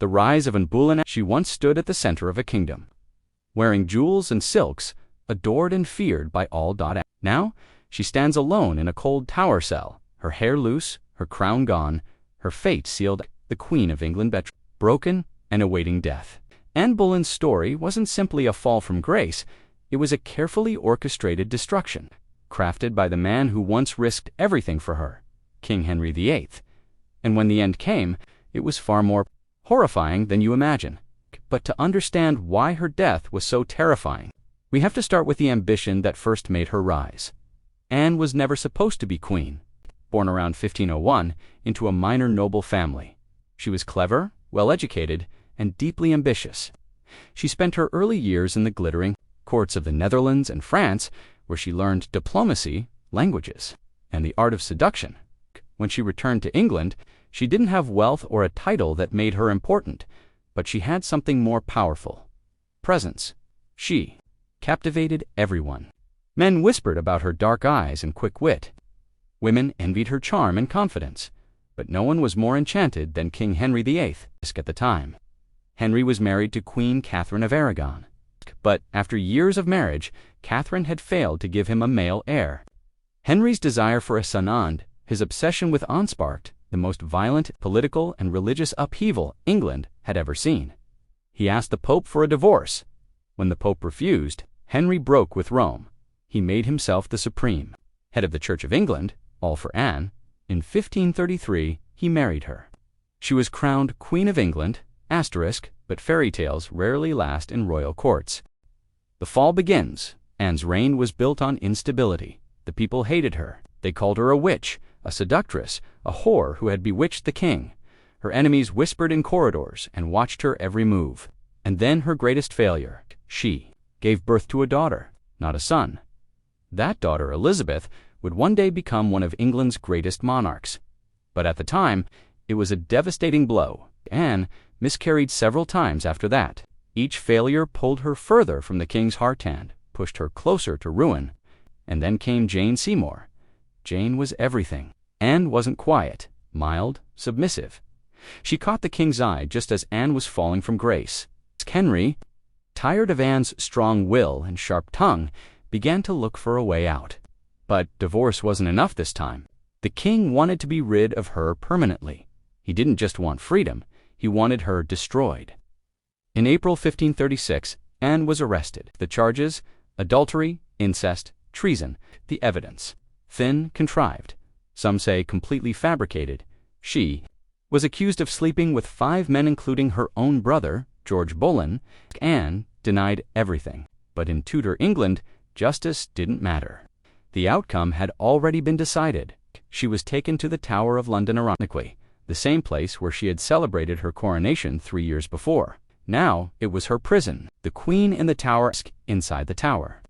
The rise of Anne Boleyn. She once stood at the center of a kingdom, wearing jewels and silks, adored and feared by all. Now, she stands alone in a cold tower cell, her hair loose, her crown gone, her fate sealed. The Queen of England broken and awaiting death. Anne Boleyn's story wasn't simply a fall from grace, it was a carefully orchestrated destruction, crafted by the man who once risked everything for her, King Henry VIII. And when the end came, it was far more horrifying than you imagine. But to understand why her death was so terrifying, we have to start with the ambition that first made her rise. Anne was never supposed to be queen. Born around 1501 into a minor noble family, she was clever, well-educated, and deeply ambitious. She spent her early years in the glittering courts of the Netherlands and France, where she learned diplomacy, languages, and the art of seduction. When she returned to England, she didn't have wealth or a title that made her important, but she had something more powerful: presence. She captivated everyone. Men whispered about her dark eyes and quick wit. Women envied her charm and confidence, but no one was more enchanted than King Henry VIII at the time. Henry was married to Queen Catherine of Aragon, but after years of marriage, Catherine had failed to give him a male heir. Henry's desire for a son, his obsession with Anne, sparked the most violent political and religious upheaval England had ever seen. He asked the Pope for a divorce. When the Pope refused, Henry broke with Rome. He made himself the supreme head of the Church of England, all for Anne. In 1533, he married her. She was crowned Queen of England, but fairy tales rarely last in royal courts. The fall begins. Anne's reign was built on instability. The people hated her. They called her a witch, a seductress, a whore who had bewitched the king. Her enemies whispered in corridors and watched her every move. And then her greatest failure: she gave birth to a daughter, not a son. That daughter, Elizabeth, would one day become one of England's greatest monarchs. But at the time, it was a devastating blow. Anne miscarried several times after that. Each failure pulled her further from the king's heart and pushed her closer to ruin. And then came Jane Seymour. Jane was everything. Anne wasn't quiet, mild, submissive. She caught the king's eye just as Anne was falling from grace. Henry, tired of Anne's strong will and sharp tongue, began to look for a way out. But divorce wasn't enough this time. The king wanted to be rid of her permanently. He didn't just want freedom, he wanted her destroyed. In April 1536, Anne was arrested. The charges: adultery, incest, treason. The evidence: thin, contrived. Some say completely fabricated. She was accused of sleeping with 5 men, including her own brother, George Boleyn. Anne denied everything. But in Tudor England, justice didn't matter. The outcome had already been decided. She was taken to the Tower of London, ironically, the same place where she had celebrated her coronation 3 years before. Now it was her prison, the Queen in the Tower, inside the tower.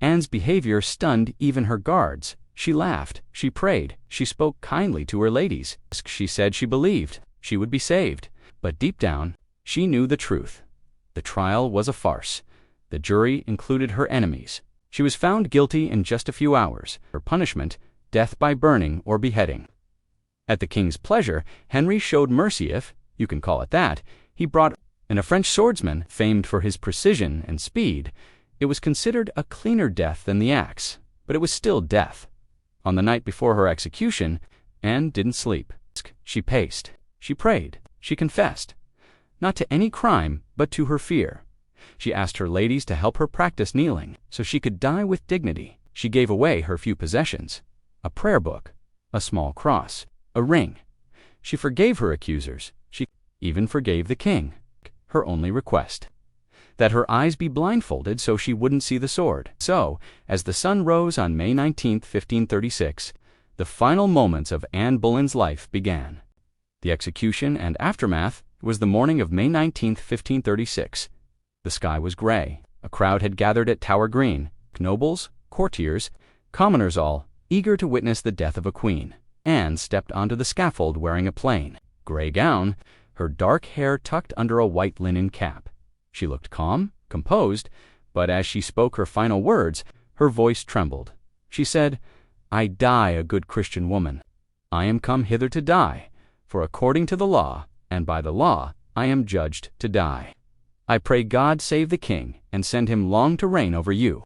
Anne's behavior stunned even her guards. She laughed, she prayed, she spoke kindly to her ladies. She said she believed she would be saved. But deep down, she knew the truth. The trial was a farce. The jury included her enemies. She was found guilty in just a few hours. Her punishment: death by burning or beheading. At the king's pleasure, Henry showed mercy, if you can call it that. He brought in a French swordsman famed for his precision and speed. It was considered a cleaner death than the axe, but it was still death. On the night before her execution, Anne didn't sleep. She paced, she prayed, she confessed. Not to any crime, but to her fear. She asked her ladies to help her practice kneeling, so she could die with dignity. She gave away her few possessions: a prayer book, a small cross, a ring. She forgave her accusers. She even forgave the king. Her only request: that her eyes be blindfolded so she wouldn't see the sword. So, as the sun rose on May 19, 1536, the final moments of Anne Boleyn's life began. The execution and aftermath was the morning of May 19, 1536. The sky was gray. A crowd had gathered at Tower Green: nobles, courtiers, commoners, all eager to witness the death of a queen. Anne stepped onto the scaffold wearing a plain gray gown, her dark hair tucked under a white linen cap. She looked calm, composed, but as she spoke her final words, her voice trembled. She said, "I die a good Christian woman. I am come hither to die, for according to the law, and by the law, I am judged to die. I pray God save the king and send him long to reign over you."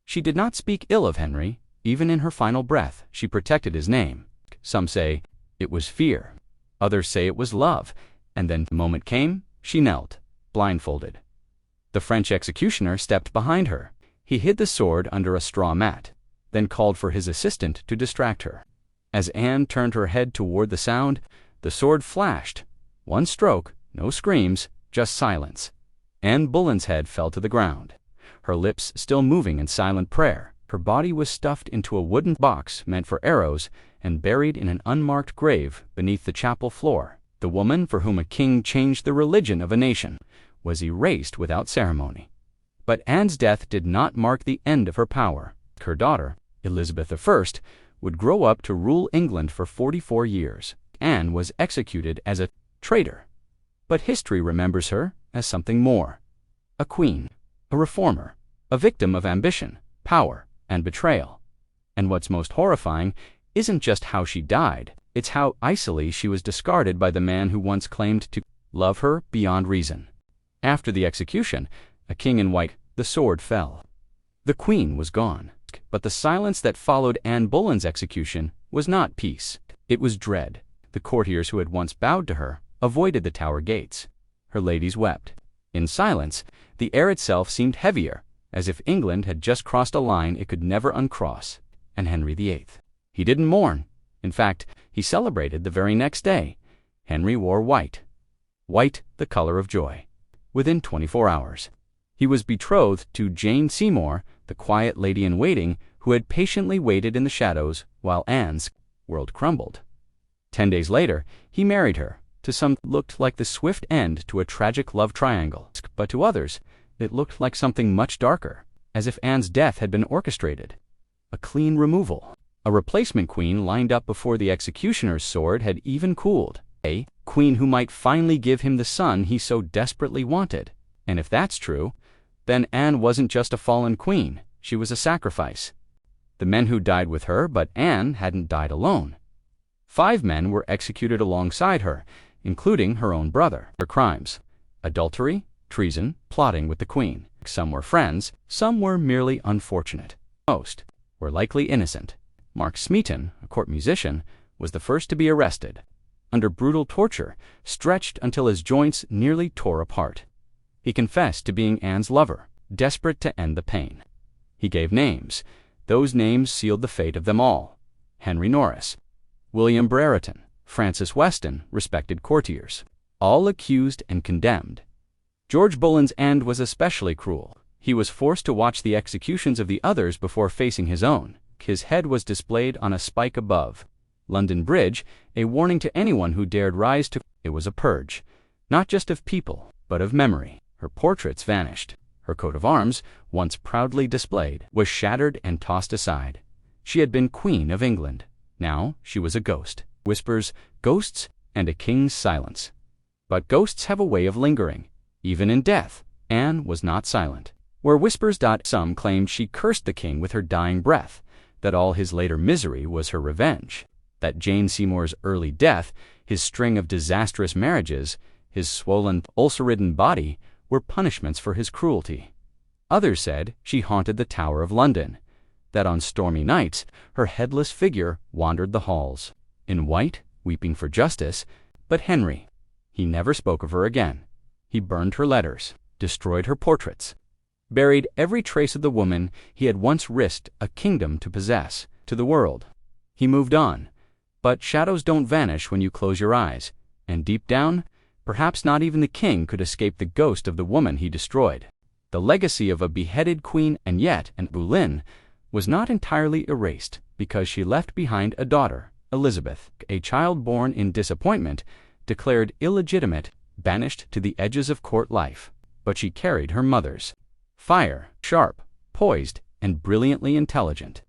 She did not speak ill of Henry. Even in her final breath, she protected his name. Some say it was fear. Others say it was love. And then the moment came, she knelt, blindfolded. The French executioner stepped behind her. He hid the sword under a straw mat, then called for his assistant to distract her. As Anne turned her head toward the sound, the sword flashed. One stroke, no screams, just silence. Anne Boleyn's head fell to the ground, her lips still moving in silent prayer. Her body was stuffed into a wooden box meant for arrows and buried in an unmarked grave beneath the chapel floor. The woman for whom a king changed the religion of a nation was erased without ceremony. But Anne's death did not mark the end of her power. Her daughter, Elizabeth I, would grow up to rule England for 44 years. Anne was executed as a traitor, but history remembers her as something more: a queen, a reformer, a victim of ambition, power, and betrayal. And what's most horrifying isn't just how she died, it's how icily she was discarded by the man who once claimed to love her beyond reason. After the execution, a king in white, the sword fell. The queen was gone, but the silence that followed Anne Boleyn's execution was not peace. It was dread. The courtiers who had once bowed to her avoided the Tower gates. Her ladies wept. In silence, the air itself seemed heavier, as if England had just crossed a line it could never uncross. And Henry VIII. He didn't mourn. In fact, he celebrated the very next day. Henry wore white. White, the color of joy. Within 24 hours. He was betrothed to Jane Seymour, the quiet lady-in-waiting who had patiently waited in the shadows while Anne's world crumbled. 10 days later, he married her. To some, it looked like the swift end to a tragic love triangle, but to others, it looked like something much darker, as if Anne's death had been orchestrated. A clean removal. A replacement queen lined up before the executioner's sword had even cooled. A queen who might finally give him the son he so desperately wanted. And if that's true, then Anne wasn't just a fallen queen, she was a sacrifice. The men who died with her, but Anne hadn't died alone. 5 men were executed alongside her, including her own brother. Their crimes: adultery, treason, plotting with the queen. Some were friends, some were merely unfortunate. Most were likely innocent. Mark Smeaton, a court musician, was the first to be arrested. Under brutal torture, stretched until his joints nearly tore apart. He confessed to being Anne's lover, desperate to end the pain. He gave names. Those names sealed the fate of them all. Henry Norris, William Brereton, Francis Weston, respected courtiers, all accused and condemned. George Boleyn's end was especially cruel. He was forced to watch the executions of the others before facing his own. His head was displayed on a spike above London Bridge, a warning to anyone who dared rise to. It was a purge, not just of people, but of memory. Her portraits vanished. Her coat of arms, once proudly displayed, was shattered and tossed aside. She had been Queen of England. Now she was a ghost. Whispers, ghosts, and a king's silence. But ghosts have a way of lingering. Even in death, Anne was not silent. Where whispers. Some claimed she cursed the king with her dying breath, that all his later misery was her revenge, that Jane Seymour's early death, his string of disastrous marriages, his swollen, ulcer-ridden body, were punishments for his cruelty. Others said she haunted the Tower of London, that on stormy nights her headless figure wandered the halls, in white, weeping for justice. But Henry, he never spoke of her again. He burned her letters, destroyed her portraits, buried every trace of the woman he had once risked a kingdom to possess. To the world, he moved on. But shadows don't vanish when you close your eyes, and deep down, perhaps not even the king could escape the ghost of the woman he destroyed. The legacy of a beheaded queen, and yet Anne Boleyn was not entirely erased, because she left behind a daughter, Elizabeth, a child born in disappointment, declared illegitimate, banished to the edges of court life. But she carried her mother's fire, sharp, poised, and brilliantly intelligent.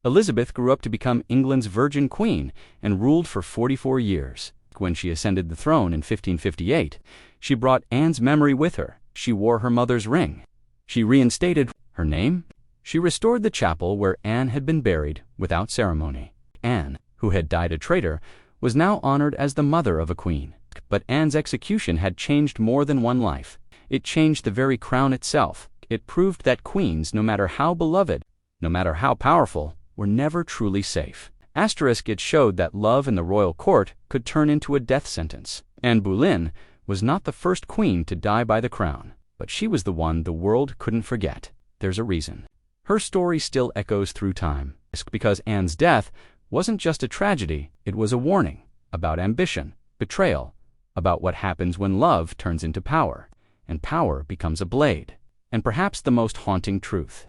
Elizabeth grew up to become England's virgin queen and ruled for 44 years. When she ascended the throne in 1558, she brought Anne's memory with her. She wore her mother's ring. She reinstated her name. She restored the chapel where Anne had been buried without ceremony. Anne, who had died a traitor, was now honored as the mother of a queen. But Anne's execution had changed more than one life. It changed the very crown itself. It proved that queens, no matter how beloved, no matter how powerful, were never truly safe. It showed that love in the royal court could turn into a death sentence. Anne Boleyn was not the first queen to die by the crown, but she was the one the world couldn't forget. There's a reason. Her story still echoes through time, because Anne's death wasn't just a tragedy, it was a warning about ambition, betrayal, about what happens when love turns into power, and power becomes a blade. And perhaps the most haunting truth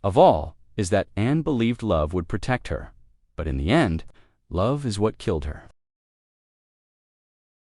of all is that Anne believed love would protect her, but in the end, love is what killed her.